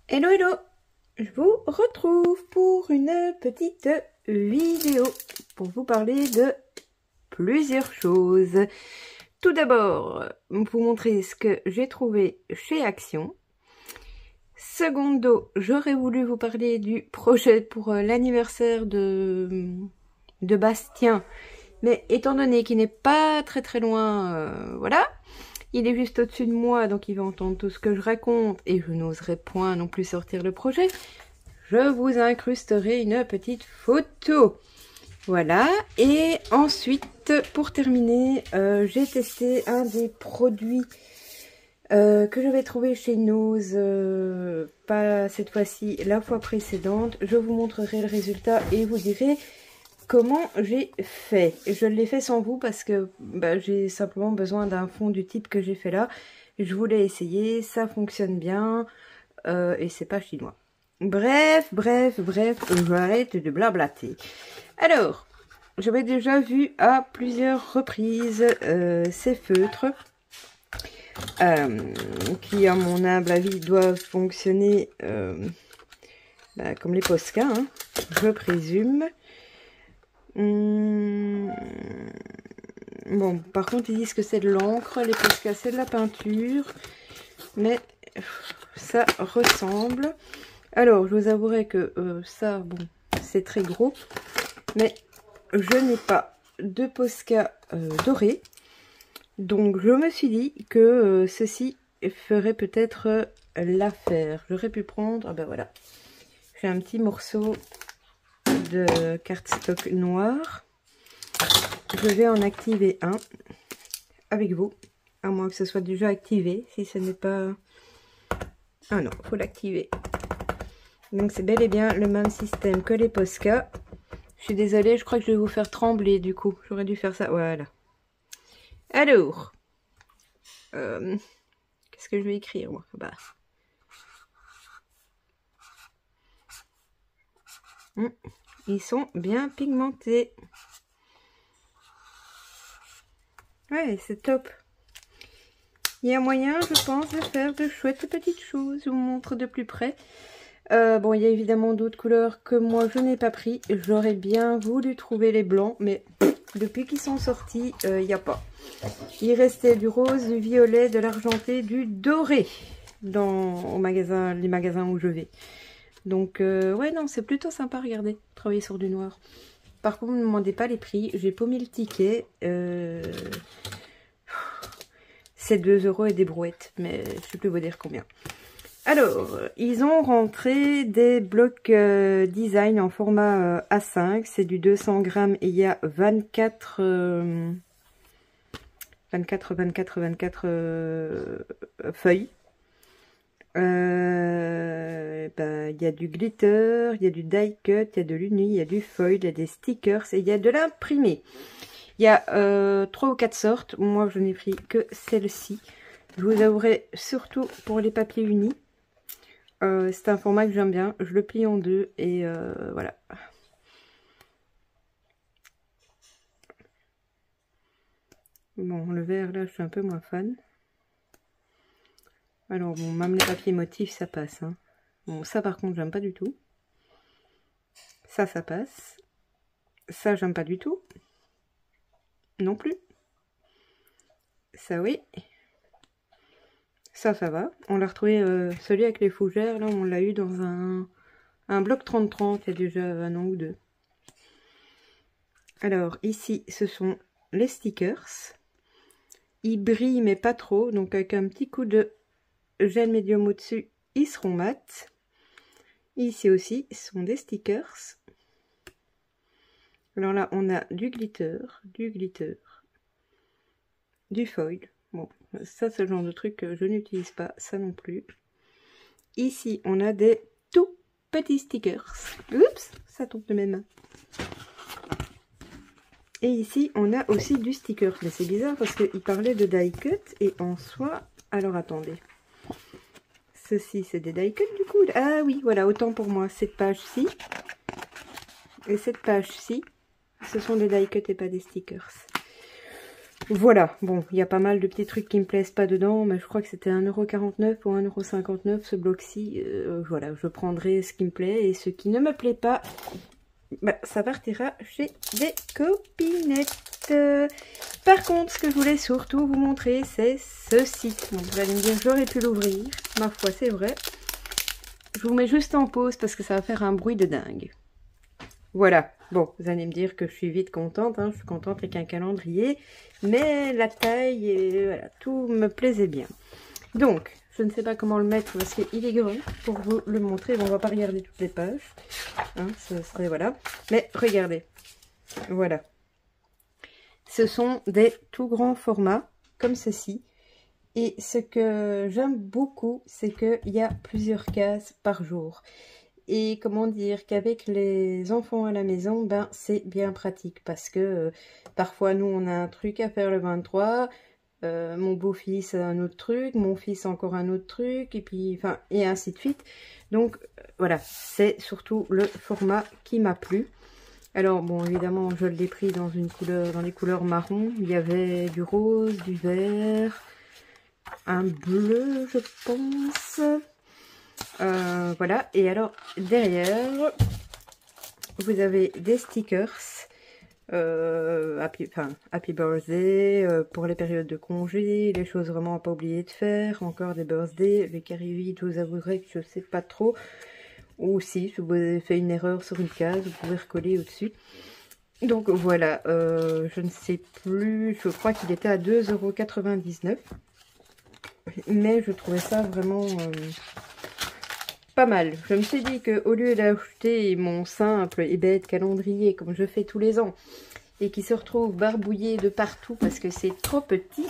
Hello hello, je vous retrouve pour une petite vidéo pour vous parler de plusieurs choses. Tout d'abord, vous montrer ce que j'ai trouvé chez Action. Secondo, j'aurais voulu vous parler du projet pour l'anniversaire de Bastien, mais étant donné qu'il n'est pas très loin, voilà. Il est juste au-dessus de moi, donc il va entendre tout ce que je raconte, et je n'oserais point non plus sortir le projet. Je vous incrusterai une petite photo. Voilà, et ensuite, pour terminer, j'ai testé un des produits que j'avais trouvé chez Nose, pas cette fois-ci, la fois précédente. Je vous montrerai le résultat et vous direz comment j'ai fait. Je l'ai fait sans vous parce que j'ai simplement besoin d'un fond du type que j'ai fait là. Je voulais essayer, ça fonctionne bien et c'est pas chinois. Bref, j'arrête de blablater. Alors, j'avais déjà vu à plusieurs reprises ces feutres qui, à mon humble avis, doivent fonctionner comme les Posca, hein, je présume. Bon, par contre, ils disent que c'est de l'encre, les Posca, c'est de la peinture, mais ça ressemble. Alors, je vous avouerai que ça, bon, c'est très gros, mais je n'ai pas de Posca doré, donc je me suis dit que ceci ferait peut-être l'affaire. J'aurais pu prendre, ah ben voilà, j'ai un petit morceau de cardstock noir. Je vais en activer un avec vous, à moins que ce soit déjà activé, si ce n'est pas... Ah non, il faut l'activer. Donc c'est bel et bien le même système que les Posca. Je suis désolée, je crois que je vais vous faire trembler du coup. J'aurais dû faire ça, voilà. Alors, qu'est-ce que je vais écrire moi? Ils sont bien pigmentés. Ouais, c'est top. Il y a moyen, je pense, de faire de chouettes petites choses. Je vous montre de plus près. Bon, il y a évidemment d'autres couleurs que moi je n'ai pas pris. J'aurais bien voulu trouver les blancs, mais depuis qu'ils sont sortis, il n'y a pas. Il restait du rose, du violet, de l'argenté, du doré dans les magasins où je vais. Donc, ouais, non, c'est plutôt sympa, regardez, travailler sur du noir. Par contre, ne me demandez pas les prix, j'ai paumé le ticket. C'est 2 € et des brouettes, mais je ne sais plus vous dire combien. Alors, ils ont rentré des blocs design en format A5, c'est du 200 grammes et il y a 24 feuilles. Il y a du glitter, il y a du die cut, il y a de l'uni, il y a du foil, il y a des stickers et il y a de l'imprimé. Il y a 3 ou 4 sortes, moi je n'ai pris que celle-ci. Je vous avouerai surtout pour les papiers unis. C'est un format que j'aime bien, je le plie en deux et voilà. Bon, le vert là je suis un peu moins fan. Alors bon, même les papiers motifs ça passe, hein. Bon, ça par contre j'aime pas du tout. Ça passe. Ça j'aime pas du tout. Non plus. Ça oui. Ça va. On l'a retrouvé, celui avec les fougères, là on l'a eu dans un bloc 30-30 il y a déjà un an ou deux. Alors ici ce sont les stickers. Ils brillent mais pas trop, donc avec un petit coup de gel médium au-dessus, ils seront mat. Ici aussi, ce sont des stickers. Alors là, on a du glitter, du foil. Bon, ça c'est le genre de truc que je n'utilise pas, ça non plus. Ici, on a des tout petits stickers. Oups, ça tombe de mes mains. Et ici, on a aussi du sticker. Mais c'est bizarre parce qu'il parlait de die cut et en soi... Alors attendez. Ceci, c'est des die cut du coup. Ah oui, voilà, autant pour moi. Cette page-ci et cette page-ci, ce sont des die cut et pas des stickers. Voilà, bon, il y a pas mal de petits trucs qui me plaisent pas dedans, mais je crois que c'était 1,49 € ou 1,59 € ce bloc-ci. Voilà, je prendrai ce qui me plaît, et ce qui ne me plaît pas, bah, ça partira chez des copinettes. Par contre, ce que je voulais surtout vous montrer, c'est ceci. Donc, vous allez me dire, j'aurais pu l'ouvrir. Ma foi, c'est vrai. Je vous mets juste en pause parce que ça va faire un bruit de dingue. Voilà. Bon, vous allez me dire que je suis vite contente. Hein. Je suis contente avec un calendrier. Mais la taille, et voilà, tout me plaisait bien. Donc, je ne sais pas comment le mettre parce qu'il est grand pour vous le montrer. Bon, on va pas regarder toutes les pages. Hein, ce serait, voilà. Mais regardez. Voilà. Ce sont des tout grands formats, comme ceci. Et ce que j'aime beaucoup, c'est qu'il y a plusieurs cases par jour. Et comment dire, qu'avec les enfants à la maison, ben c'est bien pratique. Parce que parfois, nous, on a un truc à faire le 23. Mon beau-fils a un autre truc, mon fils a encore un autre truc. Et puis, enfin, et ainsi de suite. Donc, voilà, c'est surtout le format qui m'a plu. Alors, bon, évidemment, je l'ai pris dans une couleur, dans les couleurs marron. Il y avait du rose, du vert, un bleu, je pense. Voilà. Et alors, derrière, vous avez des stickers. Happy Birthday, pour les périodes de congé, les choses vraiment à pas oublier de faire. Encore des birthdays. Les carrés vides, je vous avouerai que je sais pas trop. Ou si vous avez fait une erreur sur une case, vous pouvez recoller au-dessus. Donc voilà, je ne sais plus, je crois qu'il était à 2,99 €. Mais je trouvais ça vraiment pas mal. Je me suis dit qu'au lieu d'acheter mon simple et bête calendrier comme je fais tous les ans, et qui se retrouve barbouillé de partout parce que c'est trop petit,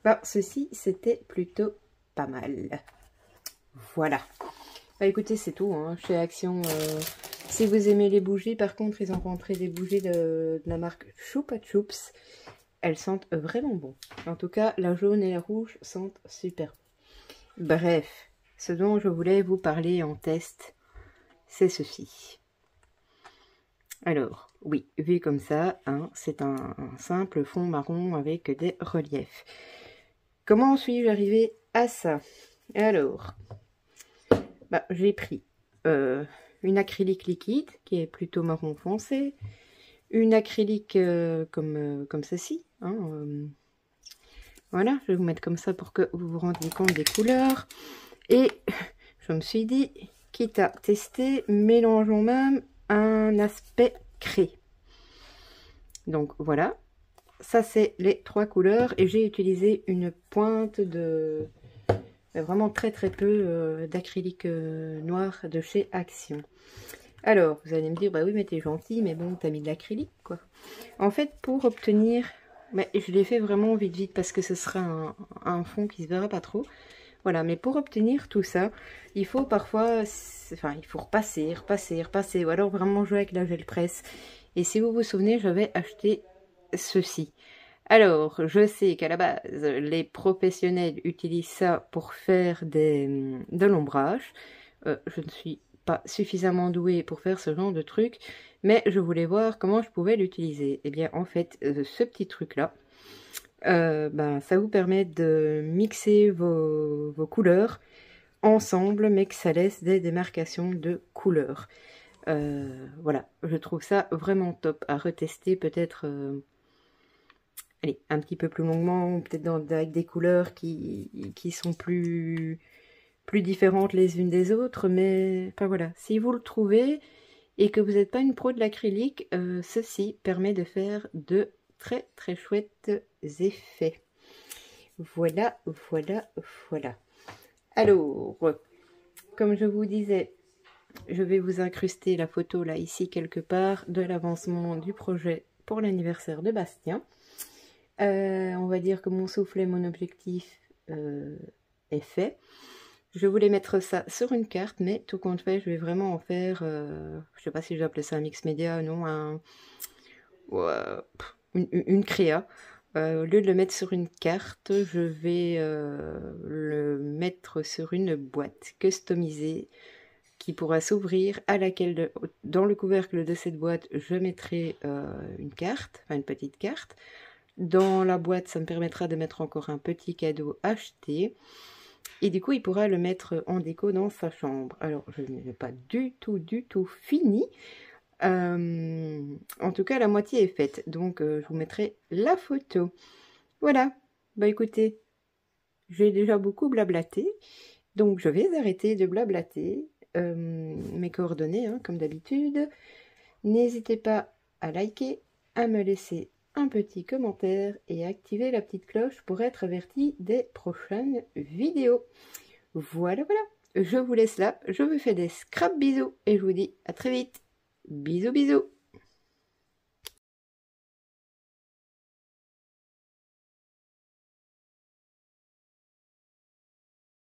bah ceci c'était plutôt pas mal. Voilà. Bah écoutez, c'est tout, hein. Chez Action, si vous aimez les bougies, par contre, ils ont rentré des bougies de la marque Chupa Chups. Elles sentent vraiment bon. En tout cas, la jaune et la rouge sentent super bon. Bref, ce dont je voulais vous parler en test, c'est ceci. Alors, oui, vu comme ça, hein, c'est un simple fond marron avec des reliefs. Comment suis-je arrivée à ça? Alors... bah, j'ai pris une acrylique liquide qui est plutôt marron foncé, une acrylique comme ceci. Hein, voilà, je vais vous mettre comme ça pour que vous vous rendiez compte des couleurs. Et je me suis dit, quitte à tester, mélangeons même un aspect craie. Donc voilà, ça c'est les 3 couleurs et j'ai utilisé une pointe de... vraiment très peu d'acrylique noir de chez Action. Alors, vous allez me dire, bah oui, mais t'es gentil, mais bon, t'as mis de l'acrylique, quoi. En fait, pour obtenir... mais je l'ai fait vraiment vite parce que ce sera un fond qui se verra pas trop. Voilà, mais pour obtenir tout ça, il faut parfois... enfin, il faut repasser, ou alors vraiment jouer avec la gel presse. Et si vous vous souvenez, j'avais acheté ceci. Alors, je sais qu'à la base, les professionnels utilisent ça pour faire de l'ombrage. Je ne suis pas suffisamment douée pour faire ce genre de truc, mais je voulais voir comment je pouvais l'utiliser. Et bien, en fait, ce petit truc-là, ben, ça vous permet de mixer vos couleurs ensemble, mais que ça laisse des démarcations de couleurs. Voilà, je trouve ça vraiment top à retester peut-être... allez, un petit peu plus longuement, peut-être avec des couleurs qui sont plus différentes les unes des autres, mais enfin voilà, si vous le trouvez et que vous n'êtes pas une pro de l'acrylique, ceci permet de faire de très chouettes effets. Voilà. Alors, comme je vous disais, je vais vous incruster la photo là, ici quelque part, de l'avancement du projet pour l'anniversaire de Bastien. On va dire que mon soufflet, mon objectif est fait. Je voulais mettre ça sur une carte, mais tout compte fait, je vais vraiment en faire, je sais pas si j'appelais ça un mix média, non, une créa. Au lieu de le mettre sur une carte, je vais le mettre sur une boîte customisée qui pourra s'ouvrir, à laquelle, dans le couvercle de cette boîte, je mettrai une carte, enfin une petite carte. Dans la boîte, ça me permettra de mettre encore un petit cadeau acheté. Et du coup, il pourra le mettre en déco dans sa chambre. Alors, je n'ai pas du tout fini. En tout cas, la moitié est faite. Donc, je vous mettrai la photo. Voilà. Bah écoutez, j'ai déjà beaucoup blablaté. Donc, je vais arrêter de blablater. Mes coordonnées, hein, comme d'habitude. N'hésitez pas à liker, à me laisser un petit commentaire et à activer la petite cloche pour être averti des prochaines vidéos. Voilà, voilà. Je vous laisse là. Je vous fais des scrap bisous et je vous dis à très vite. Bisous, bisous.